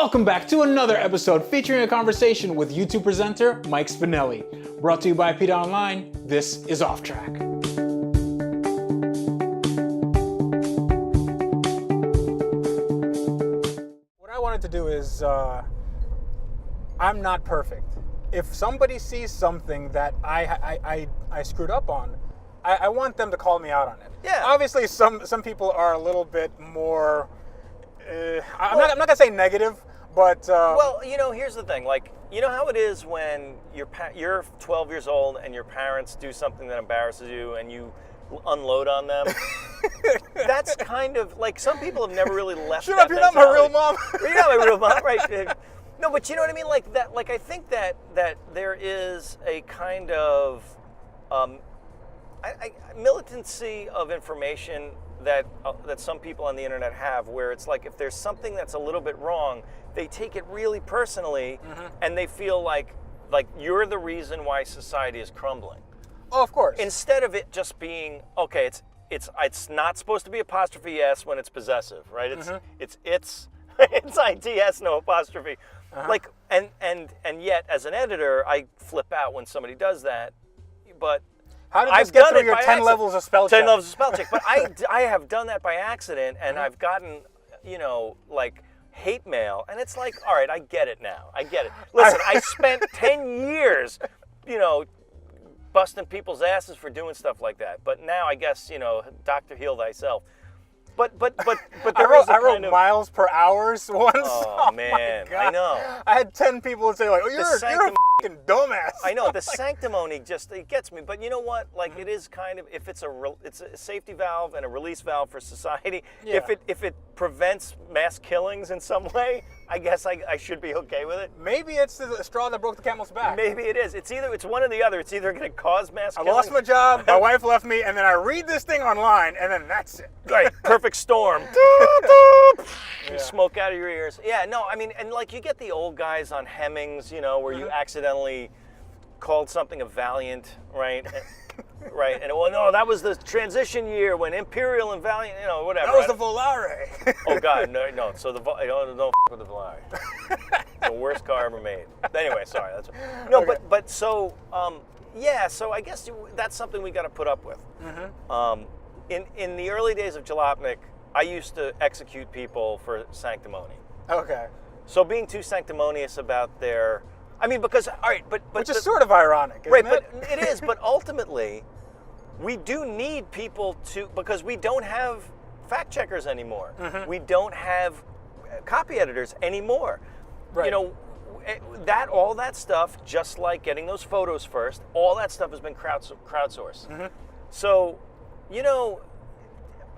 Welcome back to another episode featuring a conversation with YouTube presenter Mike Spinelli. Brought to you by APiDA Online, this is Offtrack. What I wanted to do is, I'm not perfect. If somebody sees something that I screwed up on, I want them to call me out on it. Yeah. Obviously, some people are a little bit more. I'm not gonna say negative, but well, you know, here's the thing. Like, you know how it is when you're 12 years old and your parents do something that embarrasses you and you unload on them. That's kind of like some people have never really left. Shut up! You're not my real mom. You're not my real mom, right? No, but you know what I mean. Like that. Like I think that there is a kind of militancy of information that some people on the internet have, where it's like if there's something that's a little bit wrong, they take it really personally, and they feel like you're the reason why society is crumbling. Oh, of course. Instead of it just being okay, it's not supposed to be apostrophe s when it's possessive, right? It's it's its no apostrophe. Like and yet as an editor, I flip out when somebody does that, but. How did this get through your 10 levels of spell check? 10 levels of spell check. But I have done that by accident, and I've gotten, you know, like hate mail. And it's like, all right, I get it now. I get it. Listen, I spent 10 years, you know, busting people's asses for doing stuff like that. But now I guess, you know, Dr. Heal Thyself. But I wrote miles per hour once. Oh man, I know. I had 10 people say like, "Oh, you're a fucking dumbass." I know the sanctimony just it gets me. But you know what? Like it is kind of if it's a safety valve and a release valve for society. Yeah. If it prevents mass killings in some way, I guess I should be okay with it. Maybe it's the straw that broke the camel's back. Maybe it is. It's one or the other. It's either going to cause mass killings. I lost my job. My wife left me, and then I read this thing online, and then that's it. Right. Perfect storm. Smoke out of your ears. Yeah, no, I mean, and like you get the old guys on Hemmings, you know, where you accidentally called something a Valiant, right? Right. And well, no, that was the transition year when Imperial and Valiant, you know, whatever. That was the Volare. Oh God, no. So don't with the Volare. The worst car ever made. Anyway, sorry. No, okay. but so yeah. So I guess that's something we got to put up with. In the early days of Jalopnik, I used to execute people for sanctimony. Okay. So being too sanctimonious about their, I mean, because all right, but which is sort of ironic, isn't right? it? But it is. But ultimately, we do need people to because we don't have fact checkers anymore. We don't have copy editors anymore. Right. You know, all that stuff, just like getting those photos first, all that stuff has been crowdsourced. So, you know,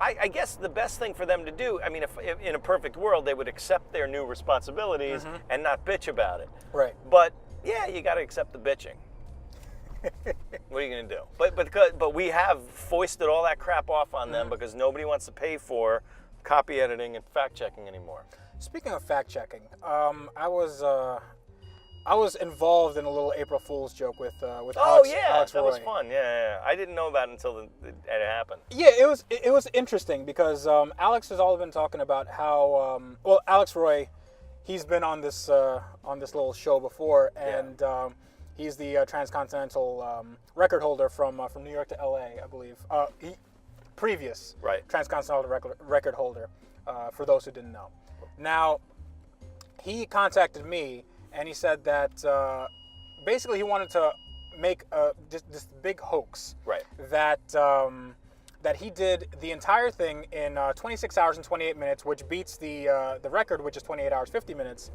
I guess the best thing for them to do, I mean, if in a perfect world, they would accept their new responsibilities and not bitch about it. Right. But yeah, you got to accept the bitching. What are you going to do? But we have foisted all that crap off on them because nobody wants to pay for copy editing and fact checking anymore. Speaking of fact checking, I was involved in a little April Fool's joke with Alex that Roy. was fun. Yeah. I didn't know about it until it happened. Yeah, it was interesting because Alex has all been talking about how Alex Roy, he's been on this little show before, and he's the transcontinental record holder from New York to LA, I believe. Previous transcontinental record holder, for those who didn't know. Now, he contacted me. And he said that basically he wanted to make this big hoax. Right. That he did the entire thing in 26 hours and 28 minutes, which beats the record, which is 28 hours 50 minutes.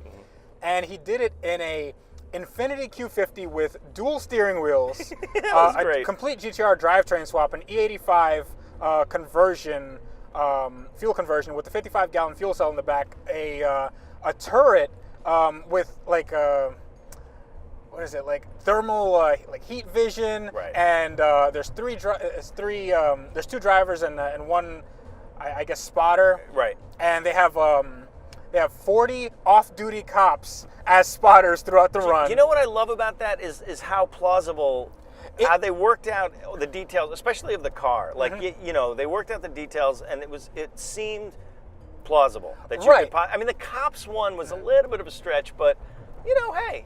And he did it in a Infiniti Q50 with dual steering wheels, a complete GTR drivetrain swap, an E85 conversion, fuel conversion with a 55-gallon fuel cell in the back, a turret. With like what is it, like thermal like heat vision, and there's there's two drivers and one I guess spotter, and they have 40 off-duty cops as spotters throughout the run. You know what I love about that is how plausible how they worked out the details, especially of the car. Like you know, they worked out the details, and it seemed plausible. That you Right. could, I mean, the cops one was a little bit of a stretch, but hey,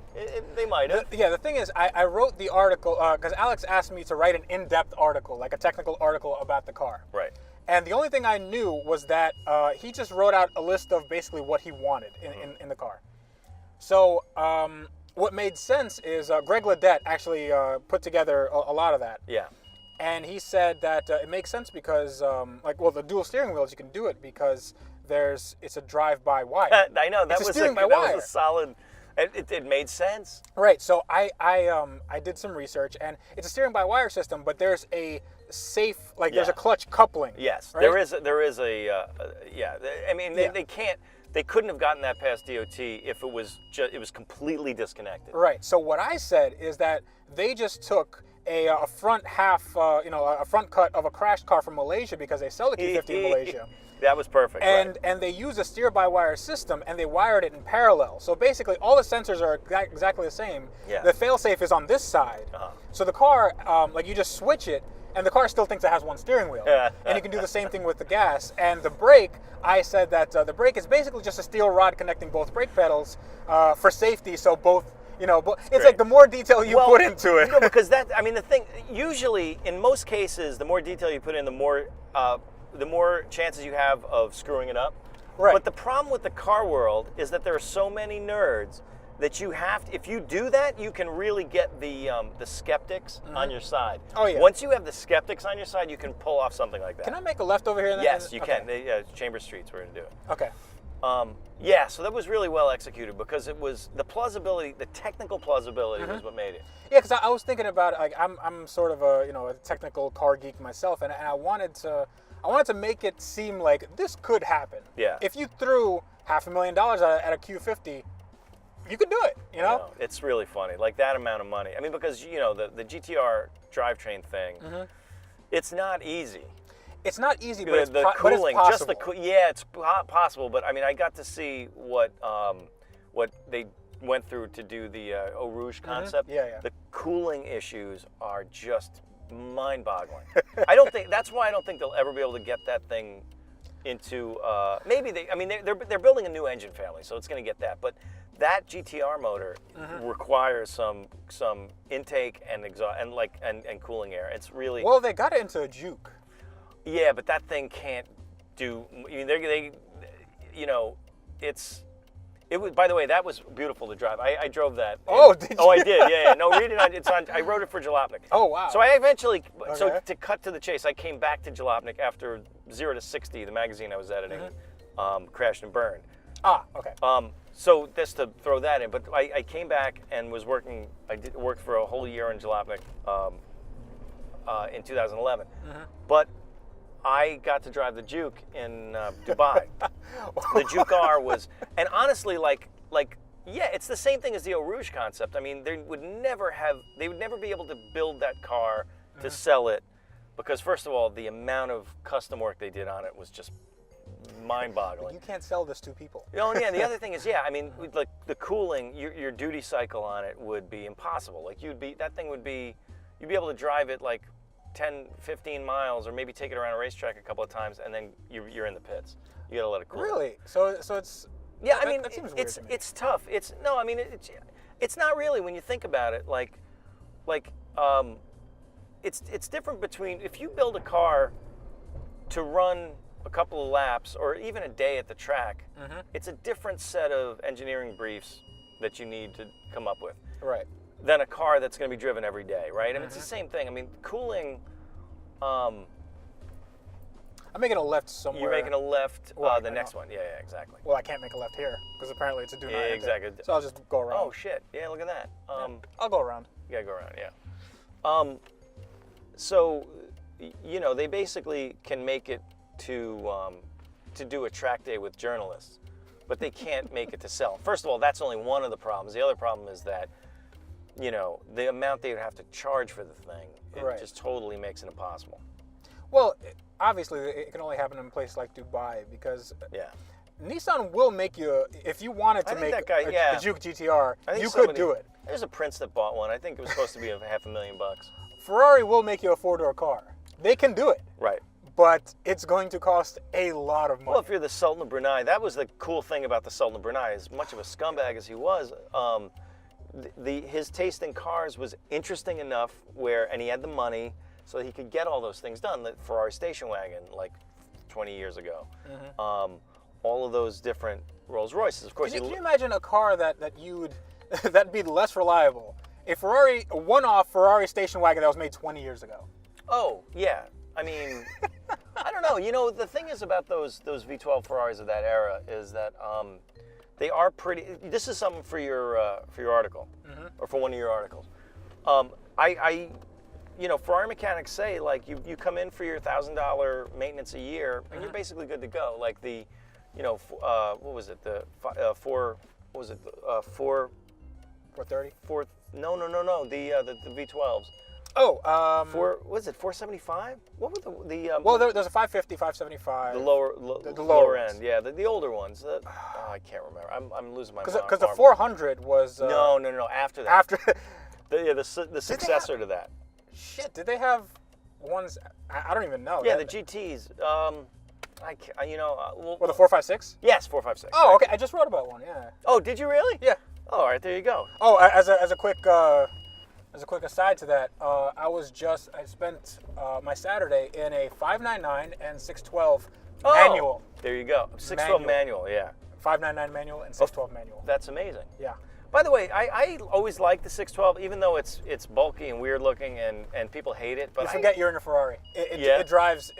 they might have. Yeah, the thing is, I wrote the article because Alex asked me to write an in-depth article, like a technical article about the car. Right. And the only thing I knew was that he just wrote out a list of basically what he wanted in the car. So what made sense is Greg Ledette actually put together a lot of that. Yeah. And he said that it makes sense because, the dual steering wheels, you can do it because it's a drive-by wire. I know, that was a solid... It made sense. Right. So I did some research, and it's a steering by wire system, but there's a safe, there's a clutch coupling. Yes, right? there is a yeah. I mean, they couldn't have gotten that past DOT if it was completely disconnected. Right. So what I said is that they just took a front half, a front cut of a crashed car from Malaysia because they sell the Q50 in Malaysia. That was perfect. And they use a steer-by-wire system, and they wired it in parallel. So basically, all the sensors are exactly the same. Yeah. The fail-safe is on this side. So the car, you just switch it, and the car still thinks it has one steering wheel. And you can do the same thing with the gas. And the brake, I said that the brake is basically just a steel rod connecting both brake pedals for safety. So both, it's like the more detail you put into it. Because the thing, usually, in most cases, the more detail you put in, the more chances you have of screwing it up. Right. But the problem with the car world is that there are so many nerds that you have to, if you do that, you can really get the skeptics on your side. Oh, yeah. Once you have the skeptics on your side, you can pull off something like that. Can I make a left over here? Yes, you can. Chambers Street's where to do it. Okay. So that was really well executed because it was the plausibility, the technical plausibility was what made it. Yeah, because I was thinking about it, I'm sort of a technical car geek myself, and I wanted to make it seem like this could happen. Yeah. If you threw $500,000 at a Q50, you could do it, I know. It's really funny, like that amount of money. I mean, because, the GTR drivetrain thing, it's not easy. It's not easy, but the cooling, but it's just it's possible. But I mean, I got to see what they went through to do the Eau Rouge concept. Yeah. The cooling issues are just mind-boggling. That's why I don't think they'll ever be able to get that thing into. Maybe they're building a new engine family, so it's going to get that. But that GTR motor requires some intake and exhaust and cooling air. It's really well. They got it into a Juke. Yeah, but that thing can't do. I mean, it was. By the way, that was beautiful to drive. I drove that. Oh, did you? Oh, I did. Yeah. No, read it. It's on. I wrote it for Jalopnik. Oh, wow. So I eventually. Okay. So to cut to the chase, I came back to Jalopnik after 0 to 60, the magazine I was editing, crashed and burned. Ah, okay. So just to throw that in, but I came back and was working. Worked for a whole year in Jalopnik in 2011, but I got to drive the Juke in Dubai. The Juke R was, and honestly, it's the same thing as the Eau Rouge concept. I mean, they would never be able to build that car to sell it, because first of all, the amount of custom work they did on it was just mind-boggling. You can't sell this to people. The other thing is, like the cooling, your duty cycle on it would be impossible. Like you'd be able to drive it like 10, 15 miles, or maybe take it around a racetrack a couple of times, and then you're in the pits. You gotta let it cool. Really? So it's. Yeah, that seems weird to me. It's tough. It's not really when you think about it. It's different between if you build a car to run a couple of laps or even a day at the track. It's a different set of engineering briefs that you need to come up with. Right. Than a car that's going to be driven every day, right? I mean, it's the same thing. I mean, cooling. I'm making a left somewhere. You're making a left. The next one. Yeah, exactly. Well, I can't make a left here because apparently it's a do not enter. Exactly. So I'll just go around. Oh shit! Yeah, look at that. I'll go around. You gotta go around. Yeah. So, they basically can make it to do a track day with journalists, but they can't make it to sell. First of all, that's only one of the problems. The other problem is that. The amount they would have to charge for the thing, it just totally makes it impossible. Well, obviously, it can only happen in a place like Dubai because Nissan will make you, if you wanted to make a Juke GTR, you could do it. There's a prince that bought one. I think it was supposed to be $500,000. Ferrari will make you a 4-door car. They can do it. Right. but it's going to cost a lot of money. Well, if you're the Sultan of Brunei, that was the cool thing about the Sultan of Brunei. As much of a scumbag as he was, his taste in cars was interesting enough and he had the money so he could get all those things done. The Ferrari station wagon, like 20 years ago. All of those different Rolls Royces. Of course, can you imagine a car that you would that'd be less reliable? A one-off Ferrari station wagon that was made 20 years ago. Oh yeah, I mean, I don't know. You know, the thing is about those V12 Ferraris of that era is that they are pretty. This is something for your article, or for one of your articles. You know, Ferrari mechanics say, like, you come in for your $1,000 maintenance a year, and you're basically good to go. Like the, you know, what was it? The 430. No. The V12s. Oh, was it 475? What were the well, there's a 550, 575. The lower lower end, yeah, the older ones. I can't remember. I'm losing my mind. Because the 400 was. No. After that. After. the successor to that. Shit, did they have ones? I don't even know. Yeah, the GTs. Well, the 456? Yes, 456. Oh, okay. I just wrote about one. Yeah. Oh, did you really? Yeah. Oh, all right, there you go. Oh, as a quick aside to that, I spent my Saturday in a 599 and 612 manual. There you go. 612 manual, yeah. 599 manual and 612 manual. That's amazing. Yeah. By the way, I always like the 612, even though it's bulky and weird looking and people hate it. But you forget you're in a Ferrari. It drives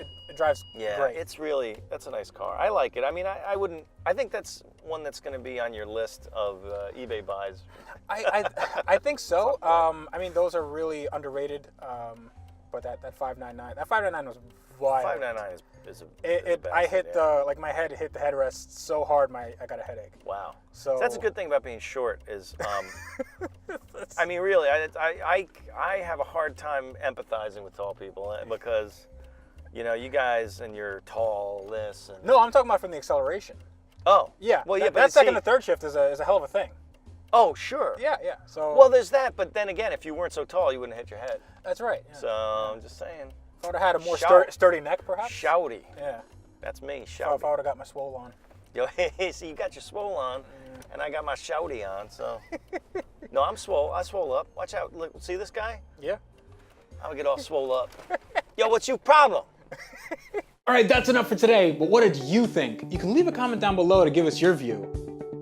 yeah, great. That's a nice car. I like it. I mean, I think that's one that's going to be on your list of eBay buys. I think so. I mean, those are really underrated. But that 599 was wild. 599 is a I hit my head hit the headrest so hard I got a headache. Wow. So that's a good thing about being short is, I mean, really, I have a hard time empathizing with tall people because, you know, you guys and your tallness. And no, I'm talking about from the acceleration. Oh. Yeah. Well, yeah, that second and third shift is a hell of a thing. Oh, sure. Yeah. So. Well, there's that, but then again, if you weren't so tall, you wouldn't hit your head. That's right. Yeah. So I'm just saying. If I would have had a more sturdy neck, perhaps. Shouty. Yeah. That's me, shouty. If I would have got my swole on. Yo, hey, so you got your swole on, and I got my shouty on, so. No, I'm swole. I swole up. Watch out. Look, see this guy? Yeah. I'll get all swole up. Yo, what's your problem? All right, that's enough for today, but what did you think? You can leave a comment down below to give us your view.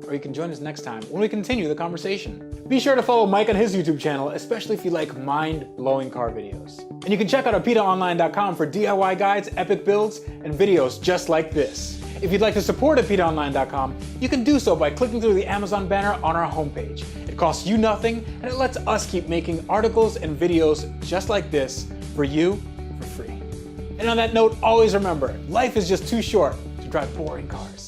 Or you can join us next time when we continue the conversation. Be sure to follow Mike on his YouTube channel, especially if you like mind-blowing car videos. And you can check out APiDAonline.com for DIY guides, epic builds, and videos just like this. If you'd like to support APiDAonline.com, you can do so by clicking through the Amazon banner on our homepage. It costs you nothing, and it lets us keep making articles and videos just like this for you for free. And on that note, always remember, life is just too short to drive boring cars.